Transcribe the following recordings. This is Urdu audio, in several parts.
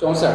64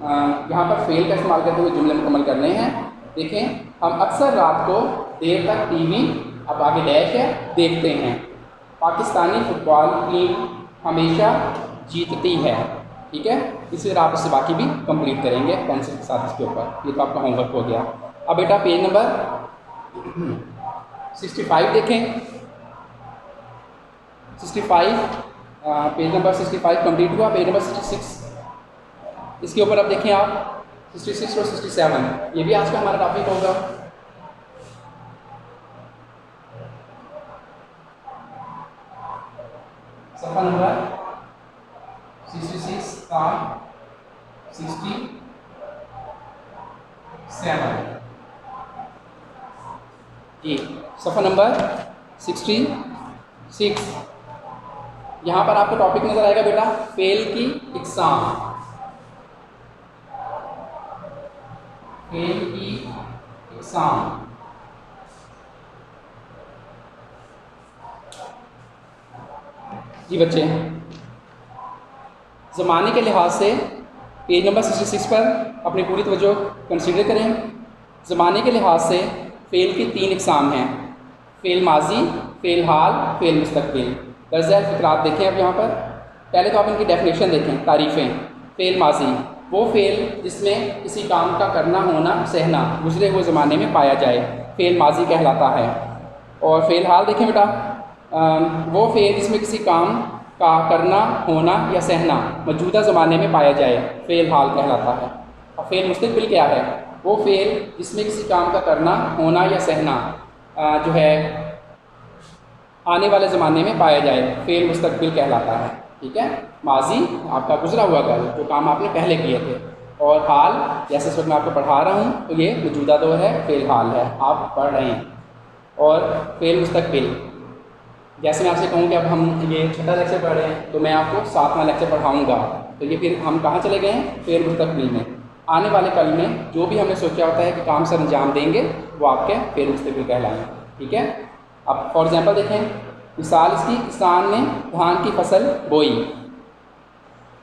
یہاں پر فیل کا استعمال کرتے ہوئے جملے مکمل کرنے ہیں. دیکھیں ہم اکثر رات کو دیر تک ٹی وی، اب آگے ڈیش ہے، دیکھتے ہیں. پاکستانی فٹ بال ٹیم ہمیشہ جیتتی ہے. ٹھیک ہے، اسی طرح آپ اس سے باقی بھی کمپلیٹ کریں گے پینسل کے ساتھ اس کے اوپر. یہ تو آپ کا ہوم ورک ہو گیا. اب بیٹا پیج نمبر 65 دیکھیں. 65 پیج نمبر 65 کمپلیٹ ہوا. پیج نمبر 66 اس کے اوپر اب دیکھیں آپ 66 اور 67 یہ بھی آج کا ہمارا ٹاپک ہوگا. صفحہ نمبر 66 کا 67 جی صفحہ نمبر 66. یہاں پر آپ کو ٹاپک نظر آئے گا بیٹا فعل کی اقسام. فعل کی اقسام. جی بچے زمانے کے لحاظ سے پیج نمبر 66 پر اپنی پوری توجہ کنسیڈر کریں. زمانے کے لحاظ سے فعل کی 3 اقسام ہیں: فعل ماضی، فعل حال، فعل مستقبل. درج ذیل فقرات دیکھیں اب یہاں پر. پہلے تو آپ ان کی ڈیفینیشن دیکھیں، تعریفیں. فعل ماضی وہ فعل جس میں کسی کام کا کرنا، ہونا، سہنا گزرے ہوئے زمانے میں پایا جائے، فعل ماضی کہلاتا ہے. اور فعل حال دیکھیں بیٹا وہ فعل جس میں کسی کام کا کرنا، ہونا یا سہنا موجودہ زمانے میں پایا جائے، فعل حال کہلاتا ہے. اور فعل مستقبل کیا ہے؟ وہ فعل جس میں کسی کام کا کرنا، ہونا یا سہنا جو ہے آنے والے زمانے میں پایا جائے، فعل مستقبل کہلاتا ہے. ٹھیک ہے، ماضی آپ کا گزرا ہوا کل جو کام آپ نے پہلے کیے تھے، اور حال جیسے اس وقت میں آپ کو پڑھا رہا ہوں تو یہ موجودہ دور ہے، فعل حال ہے، آپ پڑھ رہے ہیں. اور فعل مستقبل جیسے میں آپ سے کہوں کہ اب ہم یہ چھٹا لیکچر پڑھ رہے ہیں تو میں آپ کو 7واں لیکچر پڑھاؤں گا، تو یہ پھر ہم کہاں چلے گئے ہیں؟ فعل مستقبل میں. آنے والے کل میں جو بھی ہم نے سوچا ہوتا ہے کہ کام سر انجام دیں گے وہ آپ کے فعل مستقبل کہلائیں گے. ٹھیک ہے، اب فار ایگزامپل دیکھیں. مثال اس کی: کسان نے دھان کی فصل بوئی.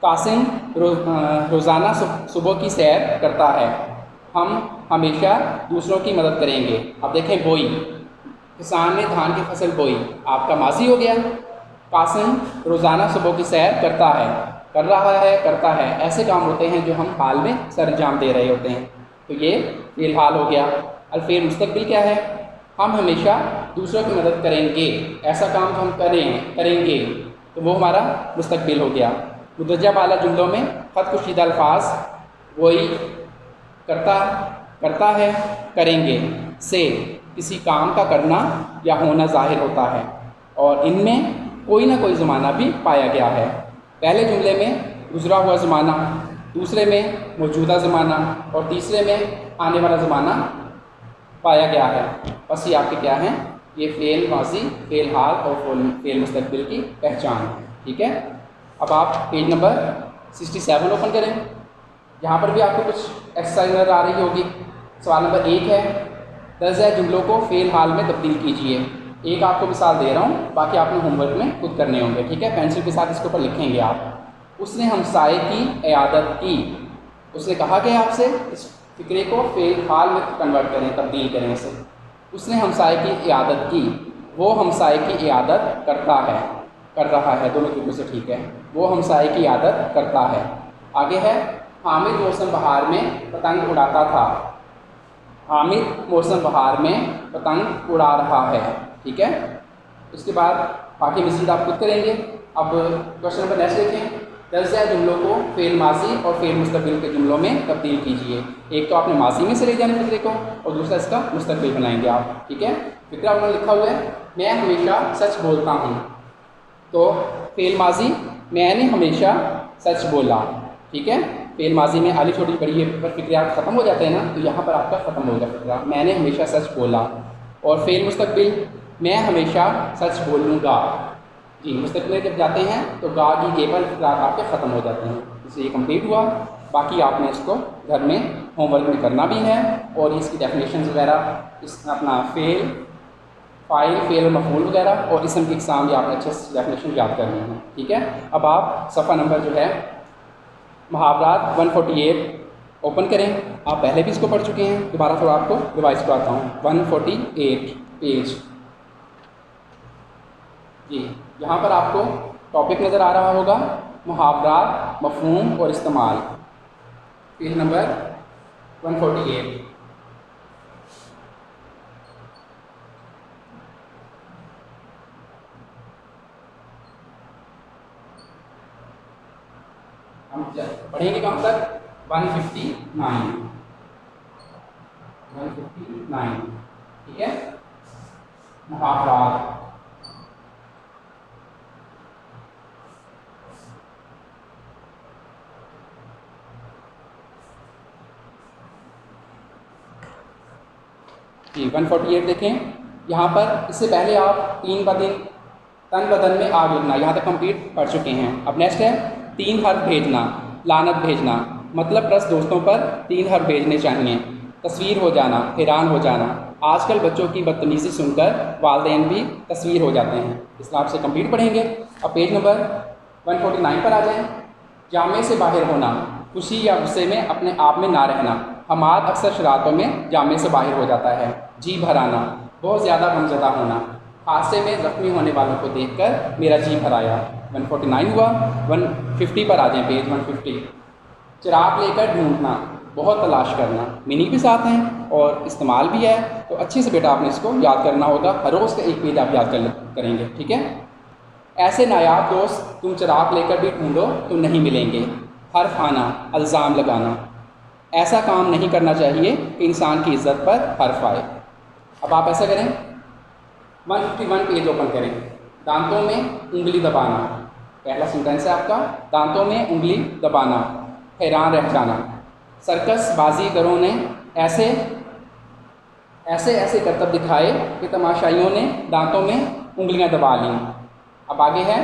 قاسم روزانہ صبح کی سیر کرتا ہے. ہم ہمیشہ دوسروں کی مدد کریں گے. اب دیکھیں بوئی، کسان نے دھان کی فصل بوئی، آپ کا ماضی ہو گیا. قاسم روزانہ صبح کی سیر کرتا ہے، کر رہا ہے، کرتا ہے، ایسے کام ہوتے ہیں جو ہم حال میں سر انجام دے رہے ہوتے ہیں، تو یہ فعل حال ہو گیا. الفعل مستقبل کیا ہے؟ ہم ہمیشہ دوسروں کی مدد کریں گے، ایسا کام جو ہم کریں گے تو وہ ہمارا مستقبل ہو گیا. مدرجہ بالا جملوں میں خط کشیدہ الفاظ وہی کرتا ہے، کریں گے سے کسی کام کا کرنا یا ہونا ظاہر ہوتا ہے، اور ان میں کوئی نہ کوئی زمانہ بھی پایا گیا ہے. پہلے جملے میں گزرا ہوا زمانہ، دوسرے میں موجودہ زمانہ، اور تیسرے میں آنے والا زمانہ پایا گیا ہے. بس یہ آپ کے کیا ہیں؟ یہ فعل ماضی، فعل حال اور فعل مستقبل کی پہچان ہے. ٹھیک ہے، اب آپ پیج نمبر 67 اوپن کریں. یہاں پر بھی آپ کو کچھ ایکسرسائز نظر آ رہی ہوگی. سوال نمبر 1 ہے، درج ذیل جملوں کو فعل حال میں تبدیل کیجیے. ایک آپ کو مثال دے رہا ہوں، باقی آپ نے ہوم ورک میں خود کرنے ہوں گے. ٹھیک ہے، پینسل کے ساتھ اس کے اوپر لکھیں گے آپ. اس نے ہمسائے کی عیادت کی. اس نے کہا کہ آپ سے اس فقرے کو فعل حال میں کنورٹ کریں، تبدیل کریں اسے. اس نے ہمسائے کی عیادت کی. وہ ہمسائے کی عیادت کرتا ہے، کر رہا ہے، دونوں طریقوں سے ٹھیک ہے. وہ ہمسائے کی عیادت کرتا ہے. آگے ہے، حامد موسم بہار میں پتنگ اڑاتا تھا. حامد موسم بہار میں پتنگ اڑا رہا ہے. ٹھیک ہے، اس کے بعد باقی مزید آپ خود کریں گے. اب کوشچن نمبر نیکسٹ دیکھیں. درج ذیل جملوں کو فعل ماضی اور فعل مستقبل کے جملوں میں تبدیل کیجیے. ایک تو آپ نے ماضی میں سے لے جانے فقرے کو، اور دوسرا اس کا مستقبل بنائیں گے آپ. ٹھیک ہے، فقرہ انہوں نے لکھا ہوا ہے میں ہمیشہ سچ بولتا ہوں. تو فعل ماضی میں نے ہمیشہ سچ بولا. ٹھیک ہے، فعل ماضی میں آلی چھوٹی بڑی پر فقرات ختم ہو جاتے ہیں نا، تو یہاں پر آپ کا ختم ہوگا فقرہ میں نے ہمیشہ سچ بولا. اور فعل مستقبل میں ہمیشہ سچ بولوں گا. جی مستقبل جب جاتے ہیں تو گا کی گے پر فقرات آپ کے ختم ہو جاتے ہیں. اس لیے یہ کمپلیٹ ہوا. باقی آپ نے اس کو گھر میں ہوم ورک میں کرنا بھی ہے، اور اس کی ڈیفینیشنز وغیرہ، اس اپنا فعل، فاعل، فعل اور مفعول وغیرہ، اور اسم کی اقسام بھی آپ نے اچھے سے ڈیفینیشن یاد کرنی ہے. ٹھیک ہے، اب آپ صفحہ نمبر جو ہے محاورات 148 اوپن کریں. آپ پہلے بھی اس کو پڑھ چکے ہیں, دوبارہ تھوڑا آپ کو ریوائز کراتا ہوں. 148 پیج. جی یہاں پر آپ کو ٹاپک نظر آ رہا ہوگا, محاورات, مفہوم اور استعمال. Page number 148. ہم پڑھیں گے کہاں تک؟ 159. ٹھیک ہے, محاورات. جی 148 دیکھیں. یہاں پر اس سے پہلے آپ 3 بدن تن بدن میں آگ لگنا یہاں تک کمپلیٹ پڑھ چکے ہیں. اب نیکسٹ ہے 3 حرف بھیجنا, لعنت بھیجنا. مطلب رس دوستوں پر 3 حرف بھیجنے چاہیے. تصویر ہو جانا, حیران ہو جانا. آج کل بچوں کی بدتمیزی سن کر والدین بھی تصویر ہو جاتے ہیں. اس طرح آپ سے کمپلیٹ پڑھیں گے. اب پیج نمبر 149 پر آ جائیں. جامے سے باہر ہونا, خوشی یا غصے میں اپنے آپ میں نہ رہنا. حماد اکثر شرارتوں میں جامے سے باہر ہو جاتا ہے. جی بھر آنا, بہت زیادہ غمزدہ ہونا. حادثے میں زخمی ہونے والوں کو دیکھ کر میرا جی بھر آیا. 149 ہوا. 150 پر آ جائیں, پیج 150. چراغ لے کر ڈھونڈنا, بہت تلاش کرنا. میننگ بھی ساتھ ہیں اور استعمال بھی ہے, تو اچھے سے بیٹا آپ نے اس کو یاد کرنا ہوگا. ہر روز کا ایک پیج آپ یاد کریں گے. ٹھیک ہے. ایسے نایاب دوست تم چراغ لے کر بھی ڈھونڈو تو نہیں ملیں گے. حرف آنا, الزام لگانا. ایسا کام نہیں کرنا چاہیے کہ انسان کی عزت پر حرف آئے. اب آپ ایسا کریں, 151 پیج اوپن کریں. دانتوں میں انگلی دبانا. پہلا سینٹینس ہے آپ کا, دانتوں میں انگلی دبانا. حیران رہ جانا. سرکس بازیگروں نے ایسے کرتب دکھائے کہ تماشائیوں نے دانتوں میں انگلیاں دبا لیں. اب آگے ہے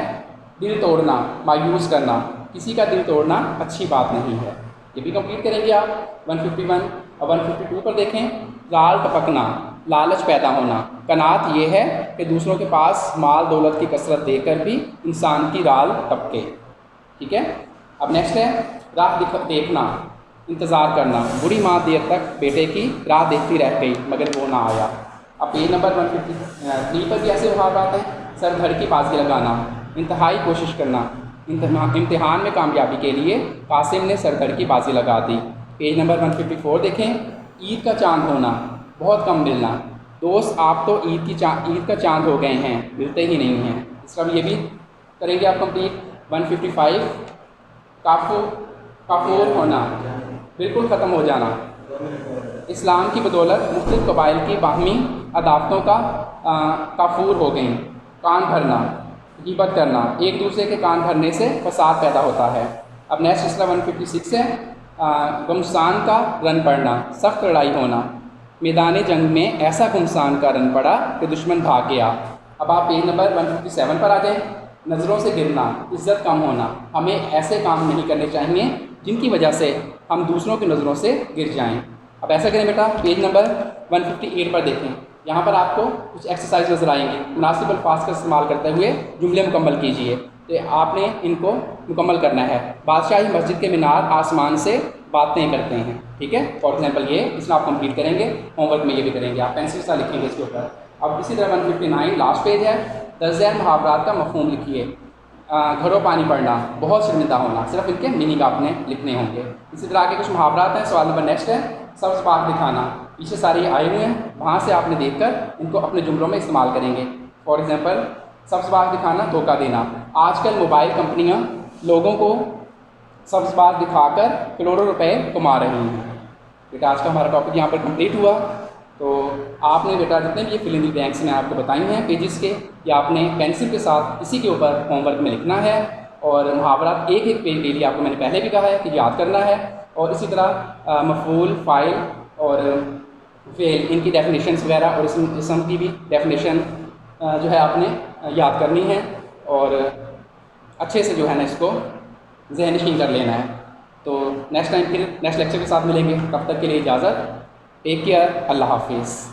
دل توڑنا, مایوس کرنا. کسی کا دل توڑنا اچھی بات نہیں ہے. یہ بھی کمپلیٹ کریں گے آپ. 151 اور 152 پر دیکھیں. رال ٹپکنا, لالچ پیدا ہونا. قناعت یہ ہے کہ دوسروں کے پاس مال دولت کی کثرت دے کر بھی انسان کی رال ٹپکے. ٹھیک ہے. اب نیکسٹ ہے راہ دیکھنا, انتظار کرنا. بری ماں دیر تک بیٹے کی راہ دیکھتی رہ گئی مگر وہ نہ آیا. اب پیج نمبر 153 پر بھی ایسے محاورات ہیں. سر دھڑ کی بازی لگانا, انتہائی کوشش کرنا. امتحان میں کامیابی کے لیے قاسم نے سر دھڑ کی بازی لگا دی. پیج نمبر 154 دیکھیں. عید کا چاند ہونا, بہت کم ملنا. دوست آپ تو عید کا چاند ہو گئے ہیں, ملتے ہی نہیں ہیں. اس کا بھی یہ بھی کریں گے آپ کمپلیٹ. 155 کافور ہونا, بالکل ختم ہو جانا. اسلام کی بدولت مختلف قبائل کی باہمی عداوتوں کا کافور ہو گئیں. کان بھرنا, غیبت کرنا. ایک دوسرے کے کان بھرنے سے فساد پیدا ہوتا ہے. اب نیکسٹ اس طرح 156 ہے گمسان کا رن پڑنا, سخت لڑائی ہونا. میدان جنگ میں ایسا گمسان کا رن پڑا کہ دشمن بھاگ گیا. اب آپ پیج نمبر 157 پر آ جائیں. نظروں سے گرنا, عزت کم ہونا. ہمیں ایسے کام نہیں کرنے چاہیے جن کی وجہ سے ہم دوسروں کی نظروں سے گر جائیں. اب ایسا کریں بیٹا, پیج نمبر 158 پر دیکھیں. یہاں پر آپ کو کچھ ایکسرسائز نظر آئیں گے. مناسب الفاظ کا استعمال کرتے ہوئے جملے مکمل کیجیے. تو آپ نے ان کو مکمل کرنا ہے. بادشاہی مسجد کے مینار آسمان سے باتیں کرتے ہیں. ٹھیک ہے. فار ایگزامپل یہ اس میں آپ کمپلیٹ کریں گے. ہوم ورک میں یہ بھی کریں گے, آپ پینسل سے لکھیں گے اس کے اوپر. اب اسی طرح 159 لاسٹ پیج ہے. درجۂ محاورات کا مفہوم لکھیے. گھروں پانی پڑنا, بہت شرمندہ ہونا. صرف ان کے میننگ آپ نے لکھنے ہوں گے. اسی طرح آگے کچھ محاورات ہیں. سوال نمبر نیکسٹ ہے سبز باغ دکھانا. پیچھے سارے آئے ہوئے ہیں, وہاں سے آپ نے دیکھ کر ان کو اپنے جملوں میں استعمال کریں گے. فار ایگزامپل سبز باغ دکھانا, دھوکہ دینا. آج کل موبائل کمپنیاں لوگوں کو سبز باغ دکھا کر کروڑوں روپے کما رہی ہیں. بیٹا آج کا ہمارا ٹاپک یہاں پر کمپلیٹ ہوا. تو آپ نے بیٹا جتنے بھی یہ فل ان دی بلینکس میں آپ کو بتائی ہیں پیجز کے, یا آپ نے پینسل کے ساتھ اسی کے اوپر ہوم ورک میں لکھنا ہے. اور محاورات ایک ایک پیج ڈیلی آپ کو میں نے پہلے بھی کہا ہے کہ یاد کرنا ہے. اور اسی طرح مفعول, فاعل اور فعل, ان کی ڈیفینیشنس وغیرہ اور اسم کی بھی ڈیفینیشن جو ہے آپ نے یاد کرنی ہے. اور اچھے سے جو ہے نا اس کو ذہن نشین کر لینا ہے. تو نیکسٹ ٹائم پھر نیکسٹ لیکچر کے ساتھ ملیں گے. تب تک کے لیے اجازت. Take care. اللہ حافظ.